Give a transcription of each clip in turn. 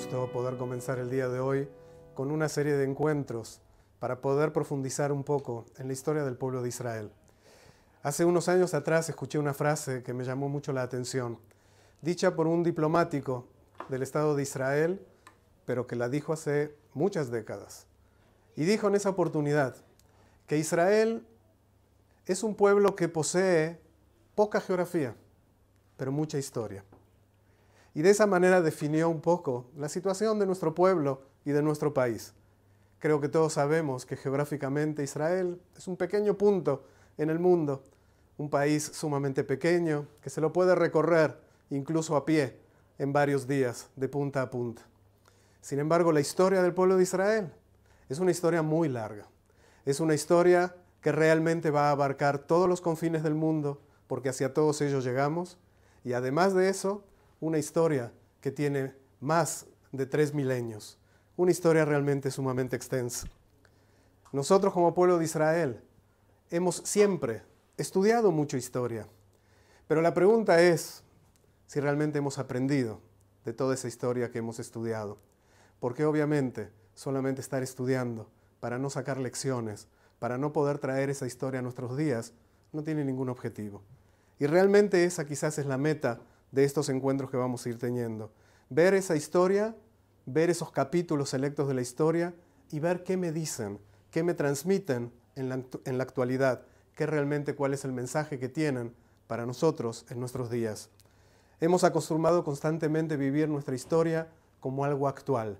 gusto poder comenzar el día de hoy con una serie de encuentros para poder profundizar un poco en la historia del pueblo de Israel. Hace unos años atrás escuché una frase que me llamó mucho la atención, dicha por un diplomático del Estado de Israel, pero que la dijo hace muchas décadas. Y dijo en esa oportunidad que Israel es un pueblo que posee poca geografía, pero mucha historia. Y de esa manera definió un poco la situación de nuestro pueblo y de nuestro país. Creo que todos sabemos que geográficamente Israel es un pequeño punto en el mundo, un país sumamente pequeño que se lo puede recorrer incluso a pie en varios días, de punta a punta. Sin embargo, la historia del pueblo de Israel es una historia muy larga. Es una historia que realmente va a abarcar todos los confines del mundo, porque hacia todos ellos llegamos, y además de eso, una historia que tiene más de 3 milenios, una historia realmente sumamente extensa. Nosotros como pueblo de Israel hemos siempre estudiado mucho historia, pero la pregunta es si realmente hemos aprendido de toda esa historia que hemos estudiado, porque obviamente solamente estar estudiando para no sacar lecciones, para no poder traer esa historia a nuestros días, no tiene ningún objetivo. Y realmente esa quizás es la meta de estos encuentros que vamos a ir teniendo. Ver esa historia, ver esos capítulos selectos de la historia y ver qué me dicen, qué me transmiten en la actualidad, cuál es el mensaje que tienen para nosotros en nuestros días. Hemos acostumbrado constantemente vivir nuestra historia como algo actual.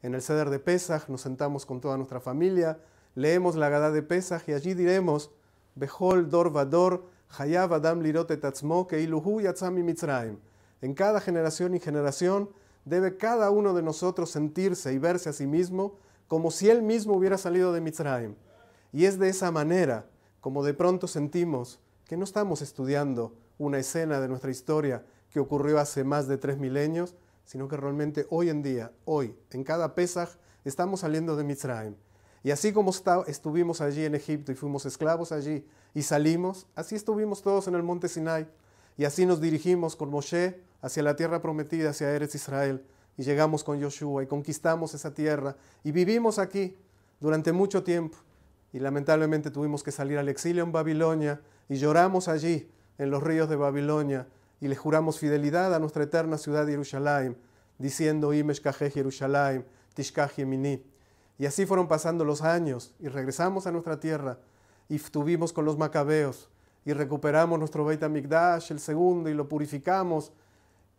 En el Seder de Pesaj nos sentamos con toda nuestra familia, leemos la Agadá de Pesaj y allí diremos Bechol dor vador Hayav Adam lirot et atzmo keiluhu yatza mi Mitzrayim. En cada generación y generación debe cada uno de nosotros sentirse y verse a sí mismo como si él mismo hubiera salido de Mitzrayim. Y es de esa manera como de pronto sentimos que no estamos estudiando una escena de nuestra historia que ocurrió hace más de 3 milenios, sino que realmente hoy en día, hoy, en cada Pesaj, estamos saliendo de Mitzrayim. Y así como estuvimos allí en Egipto y fuimos esclavos allí y salimos, así estuvimos todos en el monte Sinai. Y así nos dirigimos con Moshe hacia la tierra prometida, hacia Eretz Israel. Y llegamos con Yoshua y conquistamos esa tierra. Y vivimos aquí durante mucho tiempo. Y lamentablemente tuvimos que salir al exilio en Babilonia. Y lloramos allí, en los ríos de Babilonia. Y le juramos fidelidad a nuestra eterna ciudad de Jerusalén, diciendo, Imesh kajej Jerusalén, tishkaj yemini. Y así fueron pasando los años y regresamos a nuestra tierra y estuvimos con los macabeos y recuperamos nuestro Beit HaMikdash, el segundo, y lo purificamos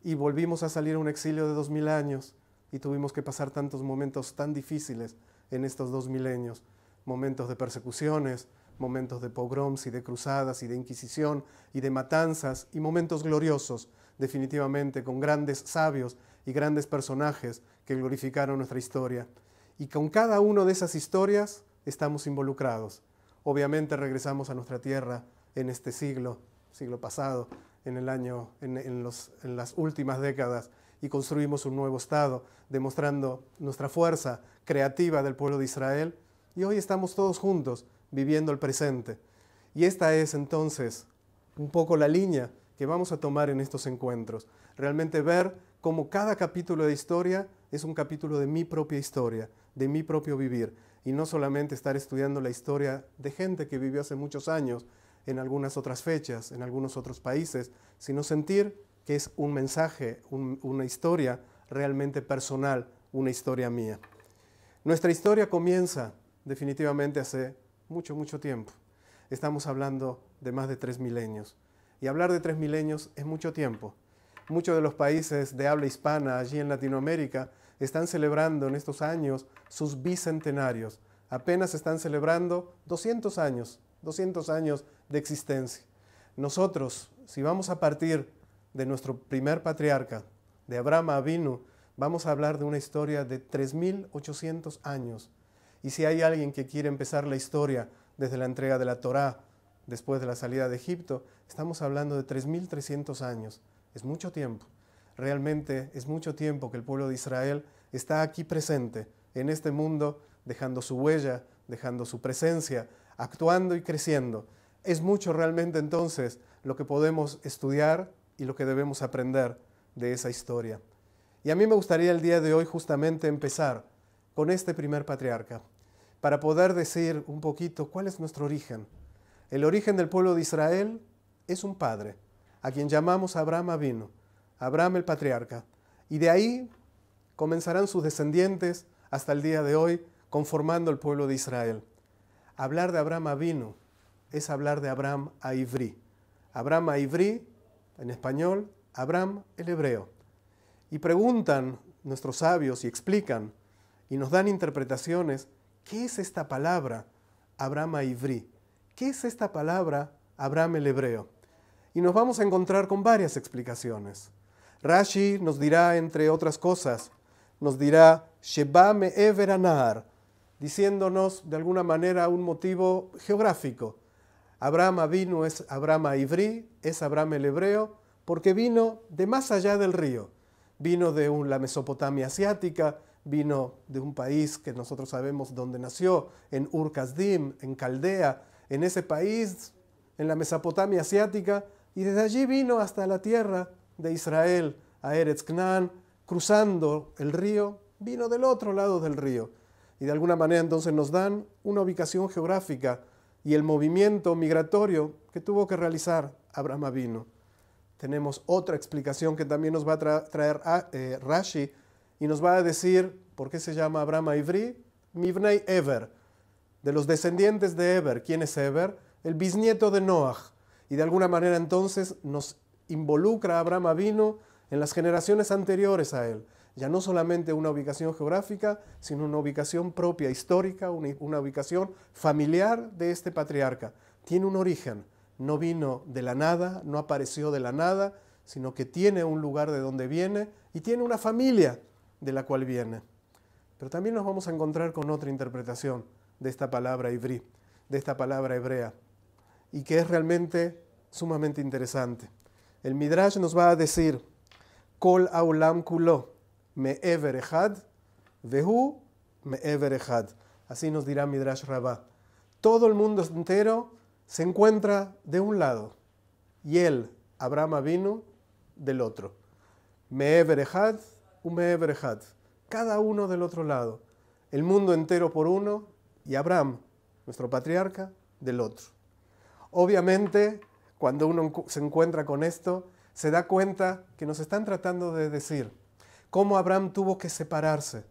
y volvimos a salir a un exilio de 2000 años y tuvimos que pasar tantos momentos tan difíciles en estos 2 milenios, momentos de persecuciones, momentos de pogroms y de cruzadas y de inquisición y de matanzas y momentos gloriosos, definitivamente con grandes sabios y grandes personajes que glorificaron nuestra historia. Y con cada una de esas historias estamos involucrados. Obviamente regresamos a nuestra tierra en este siglo pasado, en las últimas décadas, y construimos un nuevo Estado, demostrando nuestra fuerza creativa del pueblo de Israel. Y hoy estamos todos juntos, viviendo el presente. Y esta es entonces un poco la línea que vamos a tomar en estos encuentros. Realmente ver cómo cada capítulo de historia es un capítulo de mi propia historia, de mi propio vivir, y no solamente estar estudiando la historia de gente que vivió hace muchos años en algunas otras fechas, en algunos otros países, sino sentir que es un mensaje, una historia realmente personal, una historia mía. Nuestra historia comienza definitivamente hace mucho, mucho tiempo. Estamos hablando de más de 3 milenios, y hablar de 3 milenios es mucho tiempo. Muchos de los países de habla hispana allí en Latinoamérica están celebrando en estos años sus bicentenarios. Apenas están celebrando 200 años de existencia. Nosotros, si vamos a partir de nuestro primer patriarca, de Abraham Avinu, vamos a hablar de una historia de 3.800 años. Y si hay alguien que quiere empezar la historia desde la entrega de la Torá, después de la salida de Egipto, estamos hablando de 3.300 años. Es mucho tiempo. Realmente es mucho tiempo que el pueblo de Israel está aquí presente, en este mundo, dejando su huella, dejando su presencia, actuando y creciendo. Es mucho realmente entonces lo que podemos estudiar y lo que debemos aprender de esa historia. Y a mí me gustaría el día de hoy justamente empezar con este primer patriarca, para poder decir un poquito cuál es nuestro origen. El origen del pueblo de Israel es un padre, a quien llamamos Abraham Avinu, Abraham el patriarca. Y de ahí comenzarán sus descendientes hasta el día de hoy, conformando el pueblo de Israel. Hablar de Abraham Avinu es hablar de Abraham Aivri. Abraham Aivri, en español, Abraham el hebreo. Y preguntan nuestros sabios y explican y nos dan interpretaciones. ¿Qué es esta palabra Abraham Aivri? ¿Qué es esta palabra Abraham el hebreo? Y nos vamos a encontrar con varias explicaciones. Rashi nos dirá, entre otras cosas, nos dirá Sheba me'ever anar, diciéndonos de alguna manera un motivo geográfico. Abraham Avinu es Abraham Aivri, es Abraham el hebreo, porque vino de más allá del río. Vino de la Mesopotamia asiática, vino de un país que nosotros sabemos dónde nació, en Ur Kasdim, en Caldea, en ese país, en la Mesopotamia asiática, y desde allí vino hasta la tierra de Israel, a Eretz Canaán, cruzando el río, vino del otro lado del río. Y de alguna manera entonces nos dan una ubicación geográfica y el movimiento migratorio que tuvo que realizar Abraham Avinu. Tenemos otra explicación que también nos va a traer Rashi y nos va a decir por qué se llama Abraham Aivri, Mivnei Ever, de los descendientes de Eber. ¿Quién es Eber? El bisnieto de Noach. Y de alguna manera entonces nos involucra a Abraham Avinu en las generaciones anteriores a él. Ya no solamente una ubicación geográfica, sino una ubicación propia, histórica, una ubicación familiar de este patriarca. Tiene un origen, no vino de la nada, no apareció de la nada, sino que tiene un lugar de donde viene y tiene una familia de la cual viene. Pero también nos vamos a encontrar con otra interpretación de esta palabra ivrí, de esta palabra hebrea, y que es realmente sumamente interesante. El Midrash nos va a decir, Kol ha'olam kulo me'ever echad, vehu me'ever echad. Así nos dirá Midrash Rabbah. Todo el mundo entero se encuentra de un lado, y él, Abraham Avinu, del otro. Me'ever echad, me'ever echad. Cada uno del otro lado. El mundo entero por uno, y Abraham, nuestro patriarca, del otro. Obviamente, cuando uno se encuentra con esto, se da cuenta que nos están tratando de decir cómo Abraham tuvo que separarse,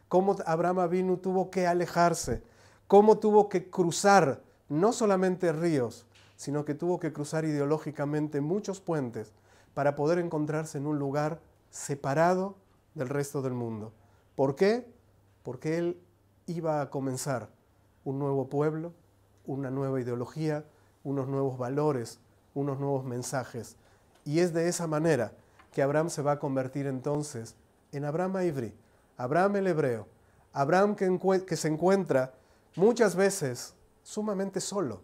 cómo Abraham Avinu tuvo que alejarse, cómo tuvo que cruzar no solamente ríos, sino que tuvo que cruzar ideológicamente muchos puentes para poder encontrarse en un lugar separado del resto del mundo. ¿Por qué? Porque él iba a comenzar un nuevo pueblo, una nueva ideología, unos nuevos valores, unos nuevos mensajes. Y es de esa manera que Abraham se va a convertir entonces en Abraham Aivri, Abraham el hebreo, Abraham que se encuentra muchas veces sumamente solo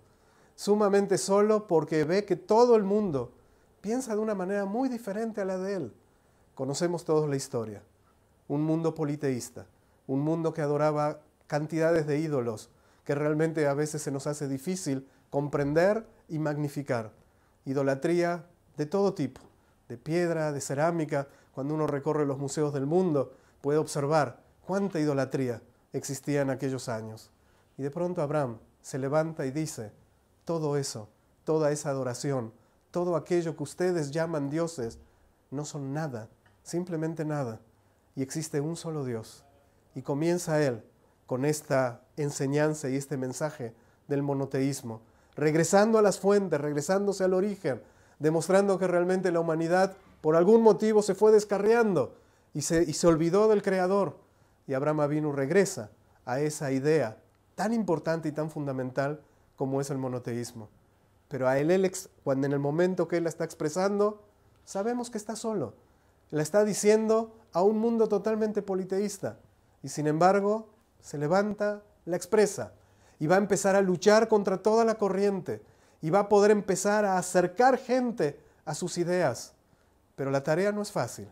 porque ve que todo el mundo piensa de una manera muy diferente a la de él. Conocemos todos la historia, un mundo politeísta, un mundo que adoraba cantidades de ídolos, que realmente a veces se nos hace difícil comprender y magnificar. Idolatría de todo tipo, de piedra, de cerámica. Cuando uno recorre los museos del mundo, puede observar cuánta idolatría existía en aquellos años. Y de pronto Abraham se levanta y dice, todo eso, toda esa adoración, todo aquello que ustedes llaman dioses, no son nada, simplemente nada. Y existe un solo Dios. Y comienza él con esta enseñanza y este mensaje del monoteísmo, regresando a las fuentes, regresándose al origen, demostrando que realmente la humanidad por algún motivo se fue descarriando y se olvidó del Creador. Y Abraham Avinu regresa a esa idea tan importante y tan fundamental como es el monoteísmo. Pero a él, cuando en el momento que él la está expresando, sabemos que está solo. La está diciendo a un mundo totalmente politeísta. Y sin embargo, se levanta, la expresa. Y va a empezar a luchar contra toda la corriente. Y va a poder empezar a acercar gente a sus ideas. Pero la tarea no es fácil.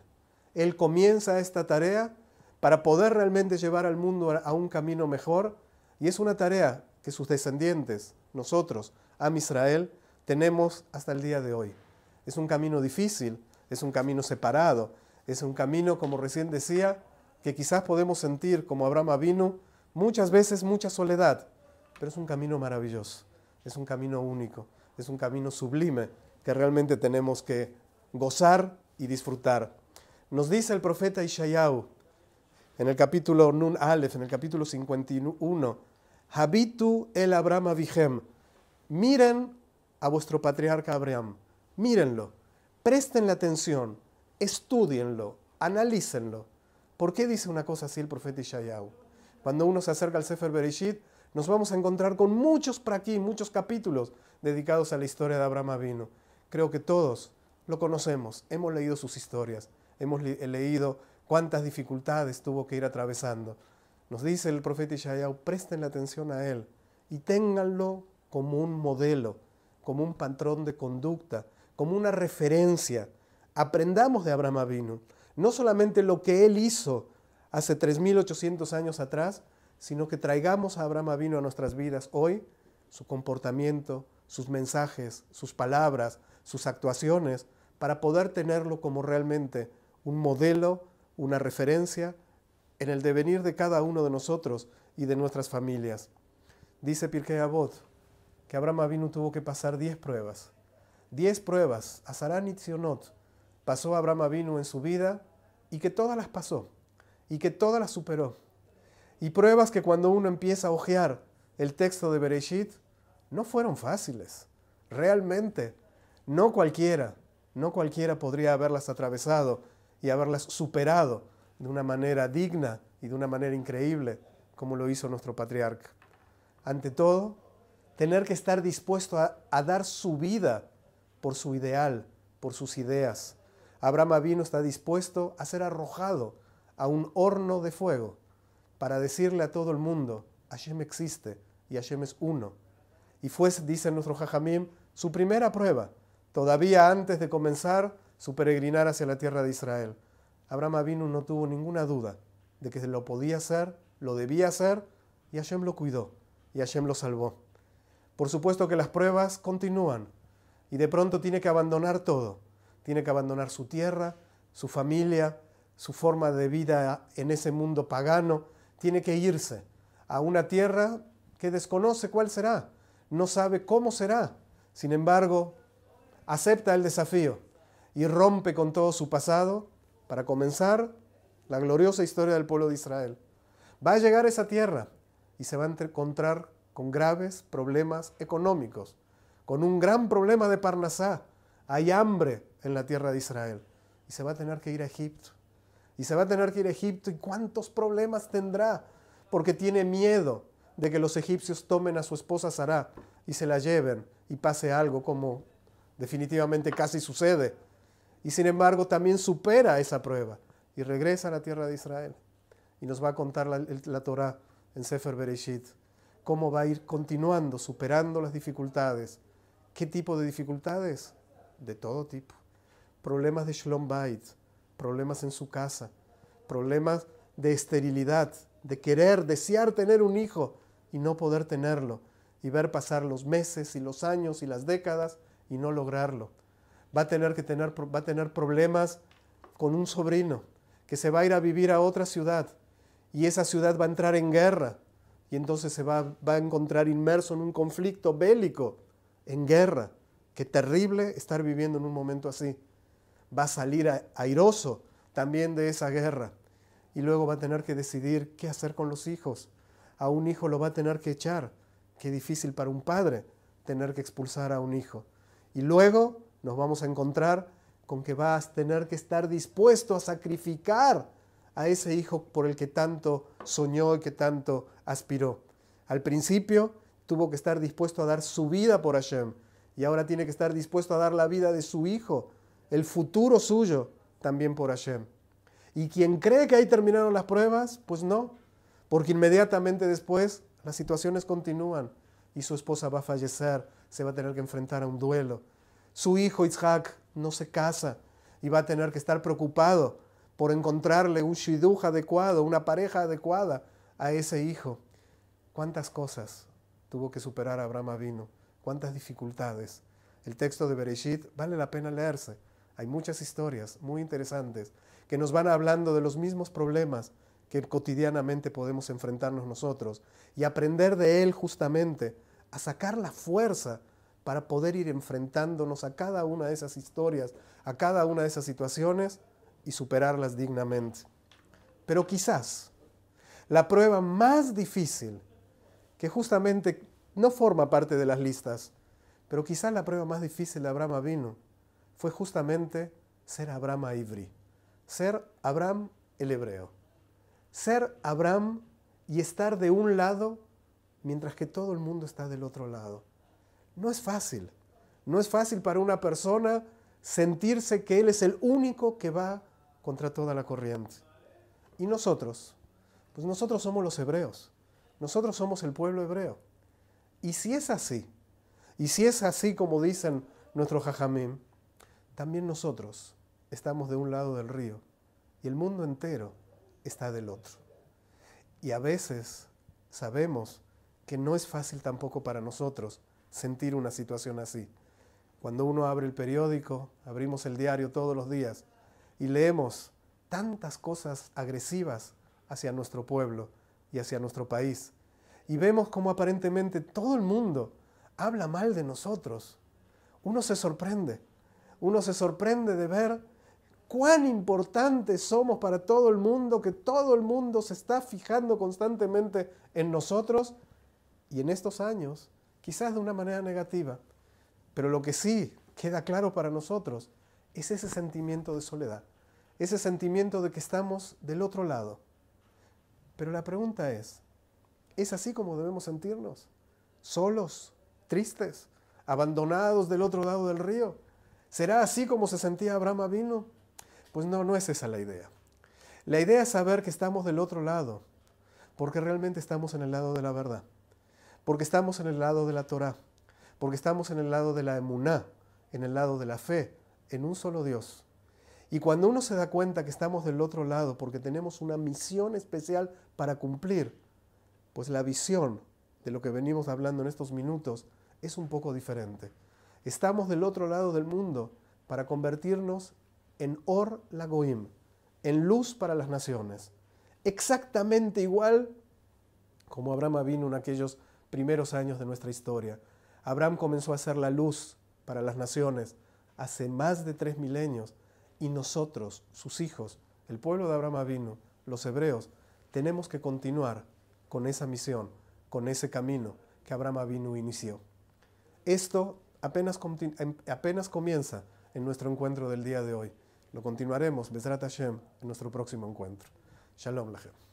Él comienza esta tarea para poder realmente llevar al mundo a un camino mejor. Y es una tarea que sus descendientes, nosotros, Am Israel, tenemos hasta el día de hoy. Es un camino difícil, es un camino separado, Es un camino, como recién decía, que quizás podemos sentir como Abraham Avinu, muchas veces mucha soledad, pero es un camino maravilloso, es un camino único, es un camino sublime que realmente tenemos que gozar y disfrutar. Nos dice el profeta Ishayahu en el capítulo Nun Aleph, en el capítulo 51, Habitu el Abraham Avichem, miren a vuestro patriarca Abraham, mírenlo, prestenle atención, estúdienlo, analícenlo. ¿Por qué dice una cosa así el profeta Ishayahu? Cuando uno se acerca al Sefer Bereshit, nos vamos a encontrar con muchos prakim, muchos capítulos dedicados a la historia de Abraham Avinu. Creo que todos lo conocemos, hemos leído sus historias, hemos leído cuántas dificultades tuvo que ir atravesando. Nos dice el profeta Ishayahu, presten atención a él y ténganlo como un modelo, como un patrón de conducta, como una referencia. Aprendamos de Abraham Avinu, no solamente lo que él hizo hace 3.800 años atrás, sino que traigamos a Abraham Avinu a nuestras vidas hoy, su comportamiento, sus mensajes, sus palabras, sus actuaciones, para poder tenerlo como realmente un modelo, una referencia en el devenir de cada uno de nosotros y de nuestras familias. Dice Pirkei Avot que Abraham Avinu tuvo que pasar 10 pruebas. 10 pruebas, Azaran y Tzionot, pasó Abraham Avinu en su vida y que todas las pasó y que todas las superó. Y pruebas que cuando uno empieza a hojear el texto de Bereshit, no fueron fáciles. Realmente, no cualquiera podría haberlas atravesado y haberlas superado de una manera digna y de una manera increíble, como lo hizo nuestro patriarca. Ante todo, tener que estar dispuesto a dar su vida por su ideal, por sus ideas. Abraham Avinu está dispuesto a ser arrojado a un horno de fuego para decirle a todo el mundo, Hashem existe y Hashem es uno. Y fue, dice nuestro Jajamim, su primera prueba, todavía antes de comenzar su peregrinar hacia la tierra de Israel. Abraham Avinu no tuvo ninguna duda de que lo podía hacer, lo debía hacer, y Hashem lo cuidó, y Hashem lo salvó. Por supuesto que las pruebas continúan, y de pronto tiene que abandonar todo. Tiene que abandonar su tierra, su familia, su forma de vida en ese mundo pagano. Tiene que irse a una tierra que desconoce cuál será, no sabe cómo será. Sin embargo, acepta el desafío y rompe con todo su pasado para comenzar la gloriosa historia del pueblo de Israel. Va a llegar a esa tierra y se va a encontrar con graves problemas económicos, con un gran problema de Parnasá. Hay hambre en la tierra de Israel y se va a tener que ir a Egipto. Y se va a tener que ir a Egipto, y cuántos problemas tendrá, porque tiene miedo de que los egipcios tomen a su esposa Sará y se la lleven y pase algo como definitivamente casi sucede. Y sin embargo también supera esa prueba y regresa a la tierra de Israel. Y nos va a contar la Torá en Sefer Bereshit, cómo va a ir continuando, superando las dificultades. ¿Qué tipo de dificultades? De todo tipo. Problemas de Shlom Bait, problemas en su casa, problemas de esterilidad, de querer, desear tener un hijo y no poder tenerlo, y ver pasar los meses y los años y las décadas y no lograrlo. Va a tener problemas con un sobrino que se va a ir a vivir a otra ciudad y esa ciudad va a entrar en guerra y entonces se va a encontrar inmerso en un conflicto bélico, en guerra. Qué terrible estar viviendo en un momento así. Va a salir airoso también de esa guerra y luego va a tener que decidir qué hacer con los hijos. A un hijo lo va a tener que echar. Qué difícil para un padre tener que expulsar a un hijo. Y luego nos vamos a encontrar con que vas a tener que estar dispuesto a sacrificar a ese hijo por el que tanto soñó y que tanto aspiró. Al principio tuvo que estar dispuesto a dar su vida por Hashem y ahora tiene que estar dispuesto a dar la vida de su hijo, el futuro suyo, también por Hashem. Y quien cree que ahí terminaron las pruebas, pues no, porque inmediatamente después las situaciones continúan y su esposa va a fallecer, se va a tener que enfrentar a un duelo. Su hijo Isaac no se casa y va a tener que estar preocupado por encontrarle un shidduch adecuado, una pareja adecuada a ese hijo. ¿Cuántas cosas tuvo que superar Abraham Avinu? ¿Cuántas dificultades? El texto de Bereshit vale la pena leerse. Hay muchas historias muy interesantes que nos van hablando de los mismos problemas que cotidianamente podemos enfrentarnos nosotros y aprender de él justamente a sacar la fuerza para poder ir enfrentándonos a cada una de esas historias, a cada una de esas situaciones y superarlas dignamente. Pero quizás la prueba más difícil, que justamente no forma parte de las listas, pero quizás la prueba más difícil de Abraham Avinu fue justamente ser Abraham Ivri, ser Abraham el hebreo, ser Abraham y estar de un lado mientras que todo el mundo está del otro lado. No es fácil. No es fácil para una persona sentirse que él es el único que va contra toda la corriente. ¿Y nosotros? Pues nosotros somos los hebreos. Nosotros somos el pueblo hebreo. Y si es así como dicen nuestros jajamim, también nosotros estamos de un lado del río y el mundo entero está del otro. Y a veces sabemos que no es fácil tampoco para nosotros sentir una situación así. Cuando uno abre el periódico, abrimos el diario todos los días y leemos tantas cosas agresivas hacia nuestro pueblo y hacia nuestro país, y vemos cómo aparentemente todo el mundo habla mal de nosotros, uno se sorprende de ver cuán importantes somos para todo el mundo, que todo el mundo se está fijando constantemente en nosotros, y en estos años, quizás de una manera negativa, pero lo que sí queda claro para nosotros es ese sentimiento de soledad, ese sentimiento de que estamos del otro lado. Pero la pregunta ¿es así como debemos sentirnos? ¿Solos? ¿Tristes? ¿Abandonados del otro lado del río? ¿Será así como se sentía Abraham Avinu? Pues no es esa la idea. La idea es saber que estamos del otro lado, porque realmente estamos en el lado de la verdad, porque estamos en el lado de la Torá, porque estamos en el lado de la emuná, en el lado de la fe, en un solo Dios. Y cuando uno se da cuenta que estamos del otro lado porque tenemos una misión especial para cumplir, pues la visión de lo que venimos hablando en estos minutos es un poco diferente. Estamos del otro lado del mundo para convertirnos en Or Lagoim, en luz para las naciones. Exactamente igual como Abraham Avinu en aquellos primeros años de nuestra historia. Abraham comenzó a ser la luz para las naciones hace más de 3 milenios y nosotros, sus hijos, el pueblo de Abraham Avinu, los hebreos, tenemos que continuar con esa misión, con ese camino que Abraham Avinu inició. Esto apenas comienza en nuestro encuentro del día de hoy. Lo continuaremos, Bezrat Hashem, en nuestro próximo encuentro. Shalom Lachem.